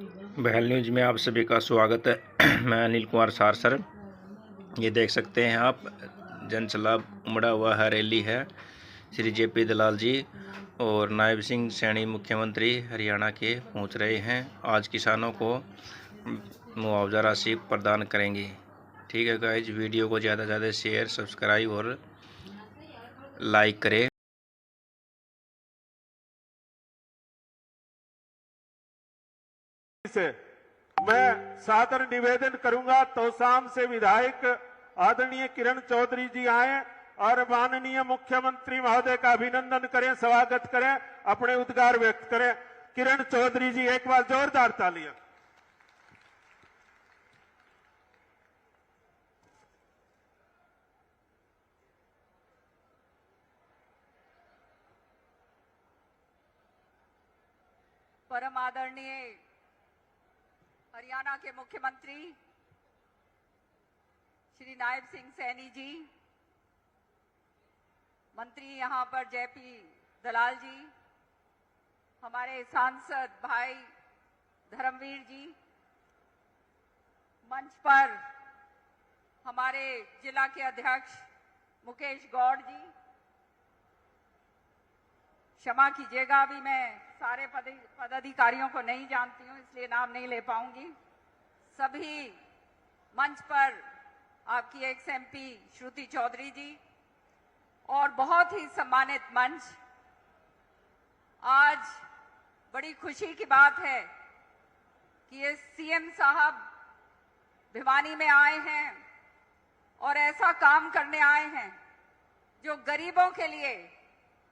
बहल news में आप सभी का स्वागत है। मैं अनिल कुमार सारसर। ये देख सकते हैं आप, जनसलाब उमड़ा हुआ है, रैली है। श्री जेपी दलाल जी और नायब सिंह सैनी मुख्यमंत्री हरियाणा के पहुंच रहे हैं। आज किसानों को मुआवजा राशि प्रदान करेंगे। ठीक है गाइज, वीडियो को ज़्यादा से ज़्यादा शेयर, सब्सक्राइब और लाइक करें। से मैं सादर निवेदन करूंगा तोसाम से विधायक आदरणीय किरण चौधरी जी आए और माननीय मुख्यमंत्री महोदय का अभिनंदन करें, स्वागत करें, अपने उद्गार व्यक्त करें। किरण चौधरी जी, एक बार जोरदार तालियां। परम आदरणीय हरियाणा के मुख्यमंत्री श्री नायब सिंह सैनी जी, मंत्री यहां पर जेपी दलाल जी, हमारे सांसद भाई धर्मवीर जी, मंच पर हमारे जिला के अध्यक्ष मुकेश गौड़ जी, क्षमा कीजिएगा, अभी मैं सारे पदाधिकारियों को नहीं जानती हूं इसलिए नाम नहीं ले पाऊंगी। सभी मंच पर आपकी एक्स एमपी श्रुति चौधरी जी और बहुत ही सम्मानित मंच। आज बड़ी खुशी की बात है कि ये सीएम साहब भिवानी में आए हैं और ऐसा काम करने आए हैं जो गरीबों के लिए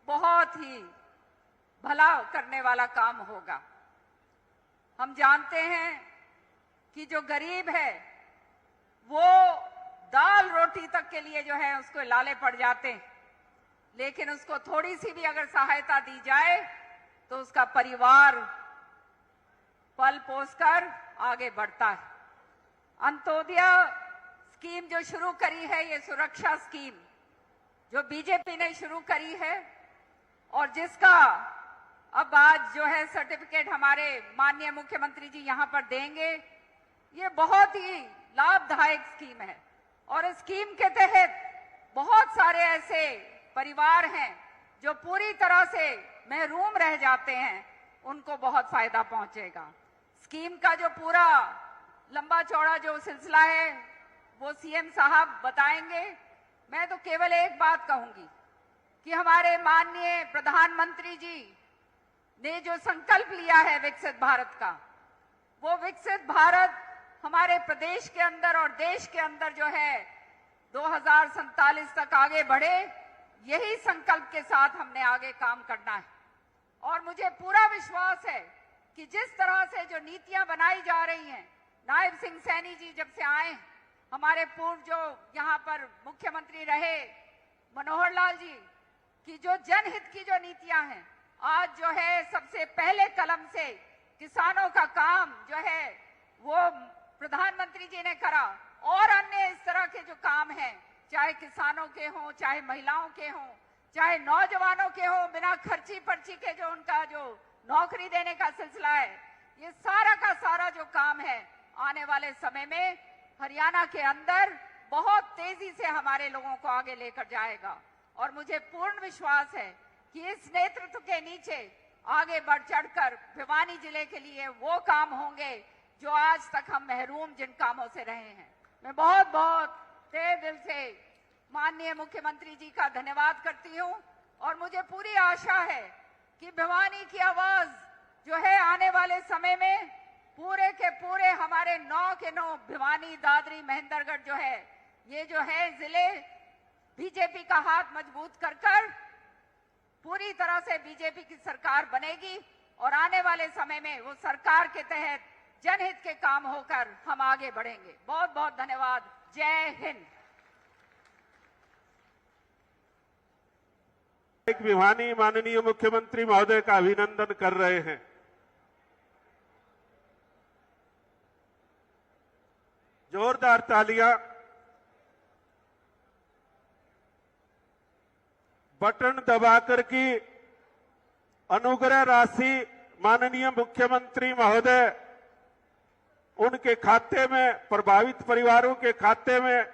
बहुत ही भला करने वाला काम होगा। हम जानते हैं कि जो गरीब है वो दाल रोटी तक के लिए जो है उसको लाले पड़ जाते हैं, लेकिन उसको थोड़ी सी भी अगर सहायता दी जाए तो उसका परिवार पल पोस कर आगे बढ़ता है। अंत्योदय स्कीम जो शुरू करी है, ये सुरक्षा स्कीम जो बीजेपी ने शुरू करी है और जिसका अब आज जो है सर्टिफिकेट हमारे माननीय मुख्यमंत्री जी यहां पर देंगे, ये बहुत ही लाभदायक स्कीम है। और इस स्कीम के तहत बहुत सारे ऐसे परिवार हैं जो पूरी तरह से महरूम रह जाते हैं, उनको बहुत फायदा पहुंचेगा। स्कीम का जो पूरा लंबा चौड़ा जो सिलसिला है वो सीएम साहब बताएंगे। मैं तो केवल एक बात कहूंगी कि हमारे माननीय प्रधानमंत्री जी ने जो संकल्प लिया है विकसित भारत का, वो विकसित भारत हमारे प्रदेश के अंदर और देश के अंदर जो है 2047 तक आगे बढ़े, यही संकल्प के साथ हमने आगे काम करना है। और मुझे पूरा विश्वास है कि जिस तरह से जो नीतियां बनाई जा रही हैं, नायब सिंह सैनी जी जब से आए, हमारे पूर्व जो यहाँ पर मुख्यमंत्री रहे मनोहर लाल जी की जो जनहित की जो नीतियां हैं, आज जो है सबसे पहले कलम से किसानों का काम जो है वो प्रधानमंत्री जी ने करा। और अन्य इस तरह के जो काम हैं, चाहे किसानों के हों, चाहे महिलाओं के हों, चाहे नौजवानों के हों, बिना खर्ची पर्ची के जो उनका जो नौकरी देने का सिलसिला है, ये सारा का सारा जो काम है आने वाले समय में हरियाणा के अंदर बहुत तेजी से हमारे लोगों को आगे लेकर जाएगा। और मुझे पूर्ण विश्वास है कि इस नेतृत्व के नीचे आगे बढ़ चढ़कर भिवानी जिले के लिए वो काम होंगे जो आज तक हम महरूम जिन कामों से रहे हैं। मैं बहुत बहुत तहे दिल से माननीय मुख्यमंत्री जी का धन्यवाद करती हूं और मुझे पूरी आशा है कि भिवानी की आवाज जो है आने वाले समय में पूरे के पूरे हमारे 9 के 9 भिवानी, दादरी, महेंद्रगढ़ जो है, ये जो है जिले बीजेपी का हाथ मजबूत कर पूरी तरह से बीजेपी की सरकार बनेगी और आने वाले समय में वो सरकार के तहत जनहित के काम होकर हम आगे बढ़ेंगे। बहुत बहुत धन्यवाद। जय हिंद। एक भिवानी माननीय मुख्यमंत्री महोदय का अभिनंदन कर रहे हैं। जोरदार तालियां। बटन दबाकर की अनुग्रह राशि माननीय मुख्यमंत्री महोदय उनके खाते में, प्रभावित परिवारों के खाते में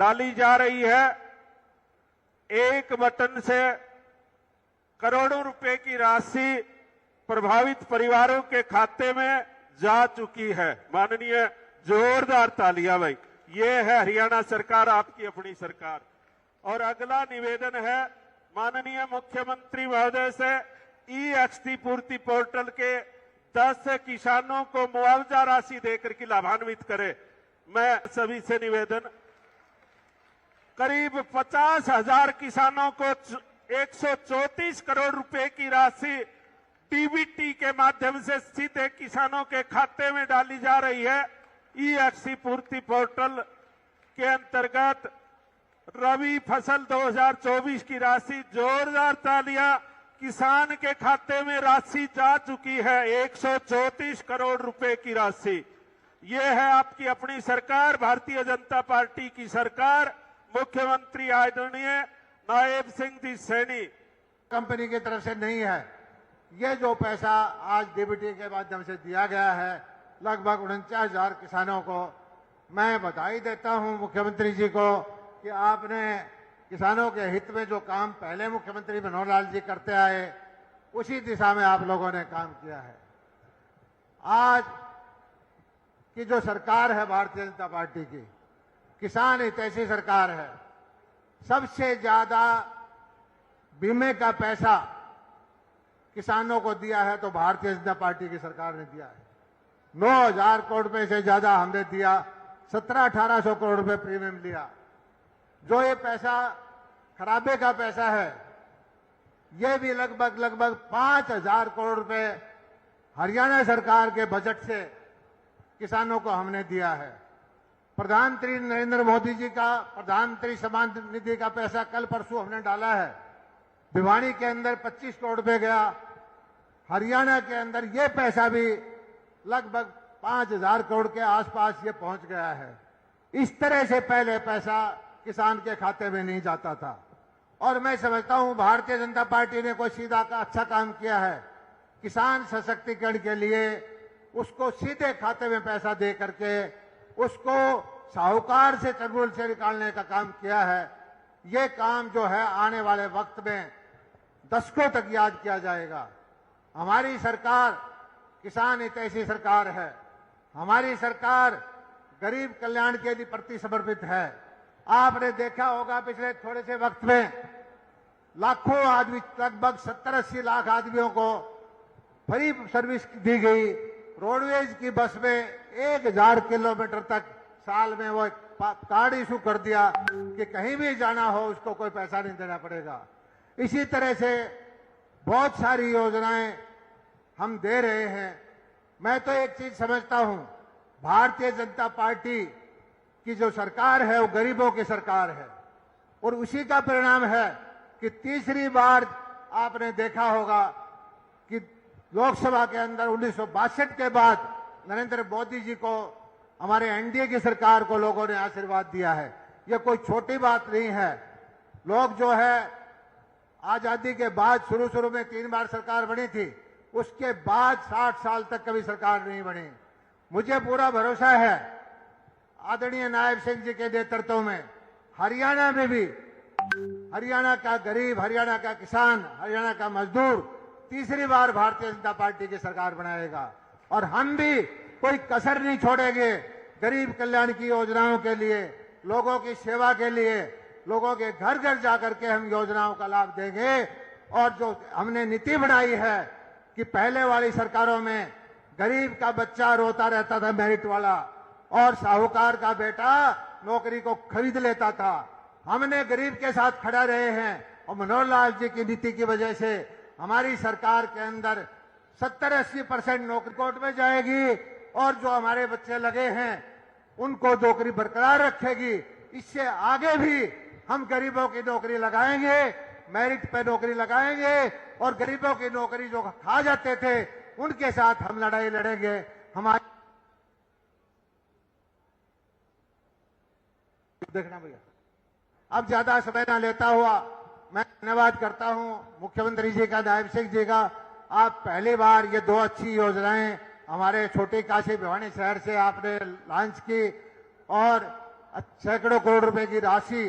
डाली जा रही है। एक बटन से करोड़ों रुपए की राशि प्रभावित परिवारों के खाते में जा चुकी है। माननीय, जोरदार तालियां भाई। ये है हरियाणा सरकार, आपकी अपनी सरकार। और अगला निवेदन है माननीय मुख्यमंत्री महोदय से, ई-क्षतिपूर्ति पोर्टल के 10 किसानों को मुआवजा राशि देकर के लाभान्वित करे। मैं सभी से निवेदन, करीब 50,000 किसानों को 134 करोड़ रुपए की राशि डीबीटी के माध्यम से सीधे किसानों के खाते में डाली जा रही है। ई-क्षतिपूर्ति पोर्टल के अंतर्गत रबी फसल 2024 की राशि, जोरदार तालियां, किसान के खाते में राशि जा चुकी है 134 करोड़ रुपए की राशि। ये है आपकी अपनी सरकार, भारतीय जनता पार्टी की सरकार, मुख्यमंत्री आदरणीय नायब सिंह जी सैनी। कंपनी की तरफ से नहीं है। ये जो पैसा आज डीबीटी के माध्यम से दिया गया है लगभग 49,000 किसानों को, मैं बधाई देता हूं मुख्यमंत्री जी को कि आपने किसानों के हित में जो काम पहले मुख्यमंत्री मनोहर लाल जी करते आए उसी दिशा में आप लोगों ने काम किया है। आज की जो सरकार है भारतीय जनता पार्टी की, किसान हितैषी सरकार है। सबसे ज्यादा बीमे का पैसा किसानों को दिया है तो भारतीय जनता पार्टी की सरकार ने दिया है। 9,000 करोड़ रुपए से ज्यादा हमने दिया, 1700-1800 करोड़ रुपए प्रीमियम लिया। जो ये पैसा खराबे का पैसा है, ये भी लगभग 5,000 करोड़ रुपए हरियाणा सरकार के बजट से किसानों को हमने दिया है। प्रधानमंत्री नरेंद्र मोदी जी का प्रधानमंत्री सम्मान निधि का पैसा कल परसों हमने डाला है। भिवानी के अंदर 25 करोड़ रुपए गया। हरियाणा के अंदर ये पैसा भी लगभग 5,000 करोड़ के आसपास ये पहुंच गया है। इस तरह से पहले पैसा किसान के खाते में नहीं जाता था। और मैं समझता हूं भारतीय जनता पार्टी ने कोई सीधा का अच्छा काम किया है। किसान सशक्तिकरण के लिए उसको सीधे खाते में पैसा दे करके उसको साहूकार से चंगुल से निकालने का काम किया है। ये काम जो है आने वाले वक्त में दशकों तक याद किया जाएगा। हमारी सरकार किसान हितैषी सरकार है। हमारी सरकार गरीब कल्याण के लिए प्रति समर्पित है। आपने देखा होगा पिछले थोड़े से वक्त में लाखों आदमी, लगभग 70-80 लाख आदमियों को फ्री सर्विस दी गई। रोडवेज की बस में 1,000 किलोमीटर तक साल में वो कार्ड इशू कर दिया कि कहीं भी जाना हो उसको कोई पैसा नहीं देना पड़ेगा। इसी तरह से बहुत सारी योजनाएं हम दे रहे हैं। मैं तो एक चीज समझता हूं, भारतीय जनता पार्टी की जो सरकार है वो गरीबों की सरकार है और उसी का परिणाम है कि तीसरी बार आपने देखा होगा कि लोकसभा के अंदर 1962 के बाद नरेंद्र मोदी जी को, हमारे एनडीए की सरकार को लोगों ने आशीर्वाद दिया है। यह कोई छोटी बात नहीं है। लोग जो है आजादी के बाद शुरू में 3 बार सरकार बनी थी, उसके बाद 60 साल तक कभी सरकार नहीं बनी। मुझे पूरा भरोसा है आदरणीय नायब सिंह जी के नेतृत्व में हरियाणा में भी हरियाणा का गरीब, हरियाणा का किसान, हरियाणा का मजदूर तीसरी बार भारतीय जनता पार्टी की सरकार बनाएगा। और हम भी कोई कसर नहीं छोड़ेंगे गरीब कल्याण की योजनाओं के लिए, लोगों की सेवा के लिए। लोगों के घर घर जाकर के हम योजनाओं का लाभ देंगे। और जो हमने नीति बनाई है कि पहले वाली सरकारों में गरीब का बच्चा रोता रहता था मेरिट वाला और साहूकार का बेटा नौकरी को खरीद लेता था, हमने गरीब के साथ खड़ा रहे हैं। और मनोहर लाल जी की नीति की वजह से हमारी सरकार के अंदर 70-80% नौकरी कोर्ट में जाएगी और जो हमारे बच्चे लगे हैं उनको नौकरी बरकरार रखेगी। इससे आगे भी हम गरीबों की नौकरी लगाएंगे, मेरिट पे नौकरी लगाएंगे और गरीबों की नौकरी जो खा जाते थे उनके साथ हम लड़ाई लड़ेंगे। हमारे देखना भैया, अब ज्यादा समय ना लेता हुआ मैं धन्यवाद करता हूं मुख्यमंत्री जी का, नायब सिंह जी का। आप पहली बार ये 2 अच्छी योजनाएं हमारे छोटी काशी भिवानी शहर से आपने लॉन्च की और सैकड़ों करोड़ रुपए की राशि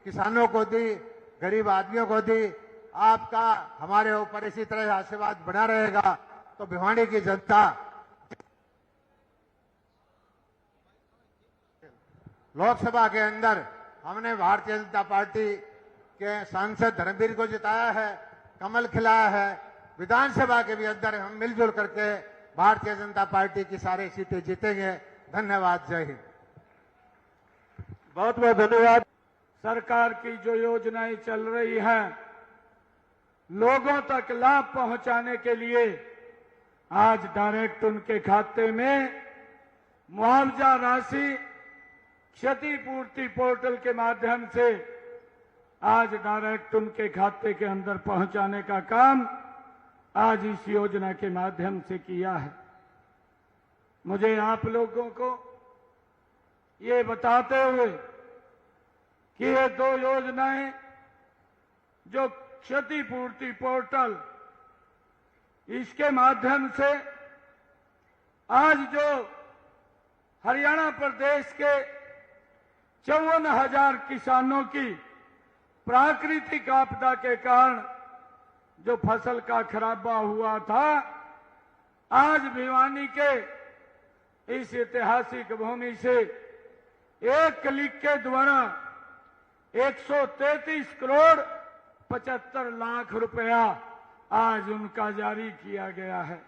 किसानों को दी, गरीब आदमियों को दी। आपका हमारे ऊपर इसी तरह आशीर्वाद बना रहेगा तो भिवानी की जनता लोकसभा के अंदर हमने भारतीय जनता पार्टी के सांसद धर्मवीर को जिताया है, कमल खिलाया है। विधानसभा के भी अंदर हम मिलजुल करके भारतीय जनता पार्टी की सारी सीटें जीतेंगे। धन्यवाद। जय हिंद। बहुत बहुत धन्यवाद। सरकार की जो योजनाएं चल रही हैं लोगों तक लाभ पहुंचाने के लिए आज डायरेक्ट उनके खाते में मुआवजा राशि क्षतिपूर्ति पोर्टल के माध्यम से आज डायरेक्ट उनके खाते के अंदर पहुंचाने का काम आज इस योजना के माध्यम से किया है। मुझे आप लोगों को ये बताते हुए कि ये दो योजनाएं जो क्षतिपूर्ति पोर्टल इसके माध्यम से आज जो हरियाणा प्रदेश के 54,000 किसानों की प्राकृतिक आपदा के कारण जो फसल का खराबा हुआ था, आज भिवानी के इस ऐतिहासिक भूमि से एक क्लिक के द्वारा 133 करोड़ 75 लाख रुपया आज उनका जारी किया गया है।